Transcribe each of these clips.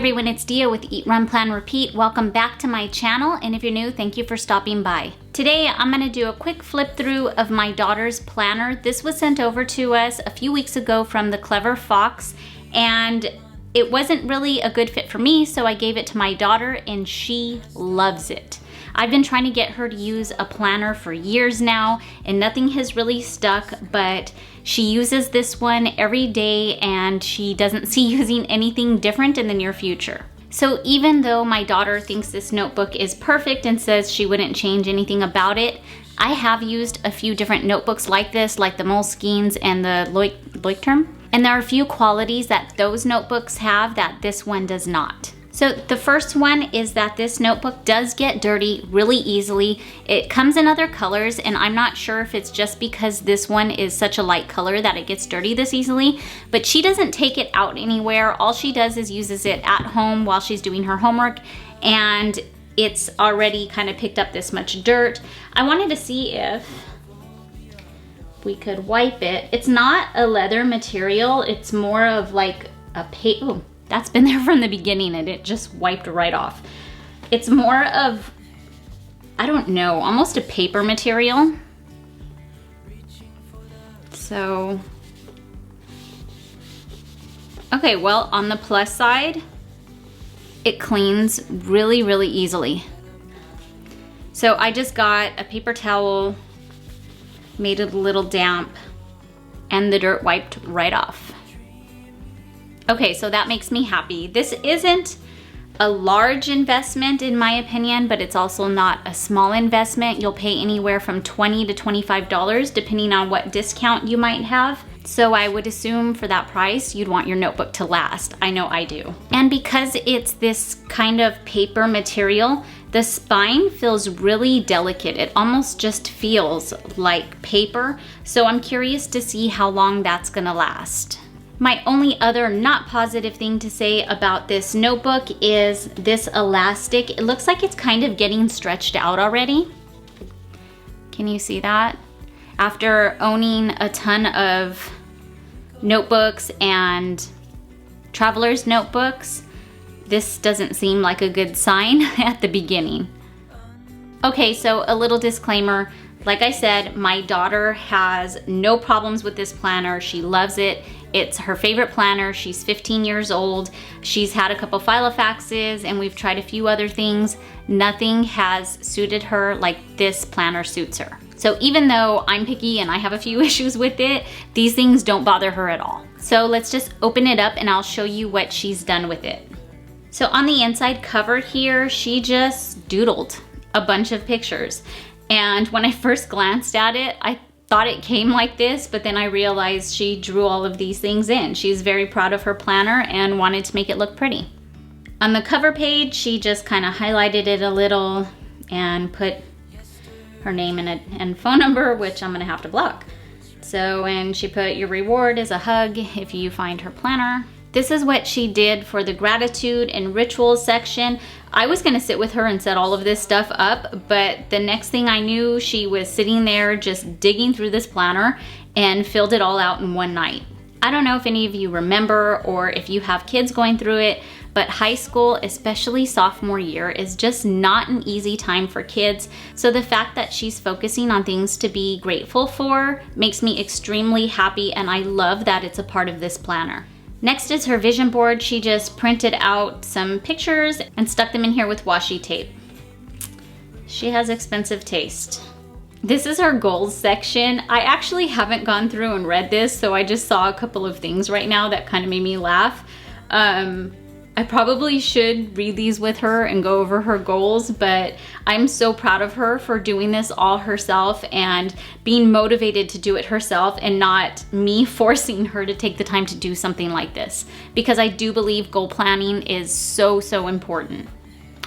everyone, it's Dia with Eat, Run, Plan, Repeat. Welcome back to my channel, and if you're new, thank you for stopping by. Today, I'm gonna do a quick flip through of my daughter's planner. This was sent over to us a few weeks ago from the Clever Fox, and it wasn't really a good fit for me, so I gave it to my daughter, and she loves it. I've been trying to get her to use a planner for years now, and nothing has really stuck, but she uses this one every day, and she doesn't see using anything different in the near future. So even though my daughter thinks this notebook is perfect and says she wouldn't change anything about it, I have used a few different notebooks like this, like the Moleskines and the Leuchtturm. And there are a few qualities that those notebooks have that this one does not. So the first one is that this notebook does get dirty really easily. It comes in other colors, and I'm not sure if it's just because this one is such a light color that it gets dirty this easily, but she doesn't take it out anywhere. All she does is uses it at home while she's doing her homework, and it's already kind of picked up this much dirt. I wanted to see if we could wipe it. It's not a leather material, it's more of like a paper. That's been there from the beginning and it just wiped right off. It's more of, I don't know, almost a paper material. So, okay, well, on the plus side, it cleans really, really easily. So I just got a paper towel, made it a little damp, and the dirt wiped right off. Okay, so that makes me happy. This isn't a large investment in my opinion, but it's also not a small investment. You'll pay anywhere from $20 to $25 depending on what discount you might have. So I would assume for that price, you'd want your notebook to last. I know I do. And because it's this kind of paper material, the spine feels really delicate. It almost just feels like paper. So I'm curious to see how long that's gonna last. My only other not positive thing to say about this notebook is this elastic. It looks like it's kind of getting stretched out already. Can you see that? After owning a ton of notebooks and traveler's notebooks, this doesn't seem like a good sign at the beginning. Okay, so a little disclaimer. Like I said, my daughter has no problems with this planner. She loves it. It's her favorite planner. She's 15 years old. She's had a couple Filofaxes and we've tried a few other things. Nothing has suited her like this planner suits her. So even though I'm picky and I have a few issues with it, these things don't bother her at all. So let's just open it up and I'll show you what she's done with it. So on the inside cover here, she just doodled a bunch of pictures. And when I first glanced at it, I thought it came like this, but then I realized she drew all of these things in. She's very proud of her planner and wanted to make it look pretty. On the cover page, she just kind of highlighted it a little and put her name and phone number, which I'm gonna have to block. So, and she put your reward is a hug if you find her planner. This is what she did for the gratitude and rituals section. I was gonna sit with her and set all of this stuff up, but the next thing I knew, she was sitting there just digging through this planner and filled it all out in one night. I don't know if any of you remember or if you have kids going through it, but high school, especially sophomore year, is just not an easy time for kids. So the fact that she's focusing on things to be grateful for makes me extremely happy, and I love that it's a part of this planner. Next is her vision board. She just printed out some pictures and stuck them in here with washi tape. She has expensive taste. This is her goals section. I actually haven't gone through and read this, so I just saw a couple of things right now that kind of made me laugh. I probably should read these with her and go over her goals, but I'm so proud of her for doing this all herself and being motivated to do it herself and not me forcing her to take the time to do something like this, because I do believe goal planning is so, so important.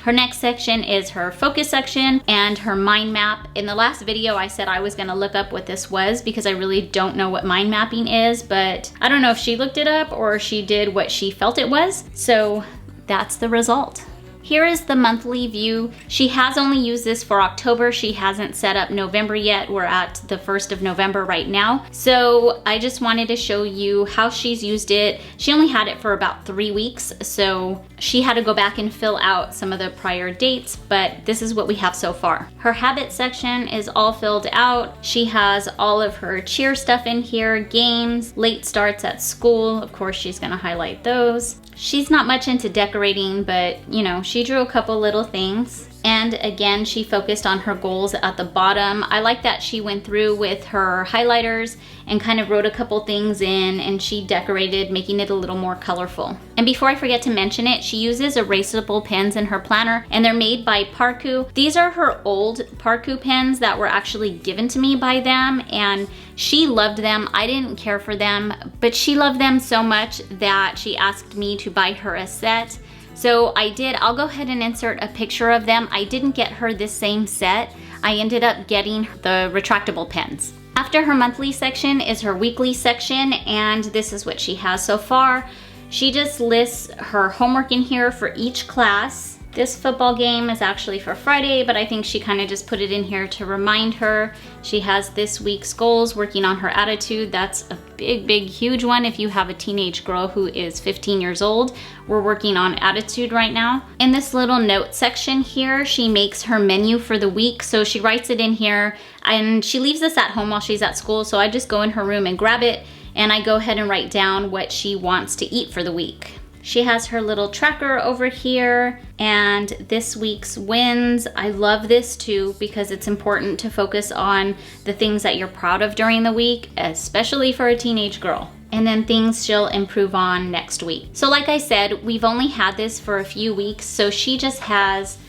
Her next section is her focus section and her mind map. In the last video, I said I was gonna look up what this was because I really don't know what mind mapping is, but I don't know if she looked it up or she did what she felt it was. So that's the result. Here is the monthly view. She has only used this for October. She hasn't set up November yet. We're at the 1st of November right now. So I just wanted to show you how she's used it. She only had it for about 3 weeks, so she had to go back and fill out some of the prior dates, but this is what we have so far. Her habit section is all filled out. She has all of her cheer stuff in here, games, late starts at school. Of course, she's gonna highlight those. She's not much into decorating, but you know, she drew a couple little things. And again, she focused on her goals at the bottom. I like that she went through with her highlighters and kind of wrote a couple things in, and she decorated, making it a little more colorful. And before I forget to mention it, she uses erasable pens in her planner, and they're made by Parku. These are her old Parku pens that were actually given to me by them, and she loved them. I didn't care for them, but she loved them so much that she asked me to buy her a set. So I did. I'll go ahead and insert a picture of them. I didn't get her this same set. I ended up getting the retractable pens. After her monthly section is her weekly section, and this is what she has so far. She just lists her homework in here for each class. This football game is actually for Friday, but I think she kind of just put it in here to remind her. She has this week's goals, working on her attitude. That's a big, big, huge one if you have a teenage girl who is 15 years old. We're working on attitude right now. In this little note section here, she makes her menu for the week. So she writes it in here, and she leaves this at home while she's at school. So I just go in her room and grab it, and I go ahead and write down what she wants to eat for the week. She has her little tracker over here, and this week's wins. I love this too because it's important to focus on the things that you're proud of during the week, especially for a teenage girl. And then things she'll improve on next week. So like I said, we've only had this for a few weeks, so she just has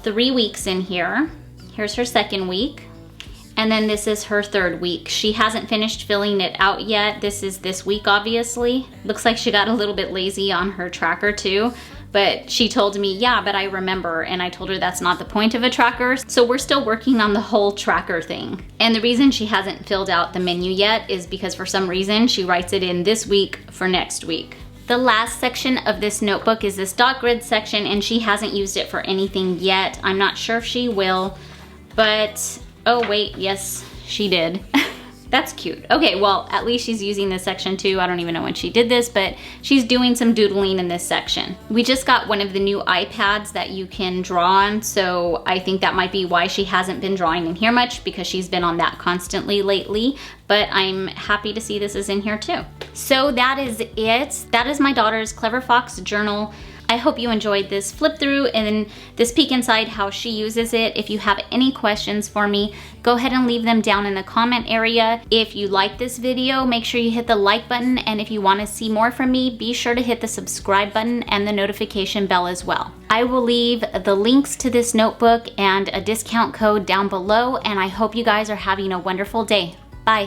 3 weeks in here. Here's her second week. And then this is her third week. She hasn't finished filling it out yet. This is this week, obviously. Looks like she got a little bit lazy on her tracker too, but she told me, yeah, but I remember, and I told her that's not the point of a tracker. So we're still working on the whole tracker thing. And the reason she hasn't filled out the menu yet is because for some reason she writes it in this week for next week. The last section of this notebook is this dot grid section, and she hasn't used it for anything yet. I'm not sure if she will, but oh wait, yes, she did. That's cute. Okay, well, at least she's using this section too. I don't even know when she did this, but she's doing some doodling in this section. We just got one of the new iPads that you can draw on, so I think that might be why she hasn't been drawing in here much, because she's been on that constantly lately, but I'm happy to see this is in here too. So that is it. That is my daughter's Clever Fox journal. I hope you enjoyed this flip through and this peek inside how she uses it. If you have any questions for me, go ahead and leave them down in the comment area. If you like this video, make sure you hit the like button, and if you want to see more from me, be sure to hit the subscribe button and the notification bell as well. I will leave the links to this notebook and a discount code down below, and I hope you guys are having a wonderful day. Bye.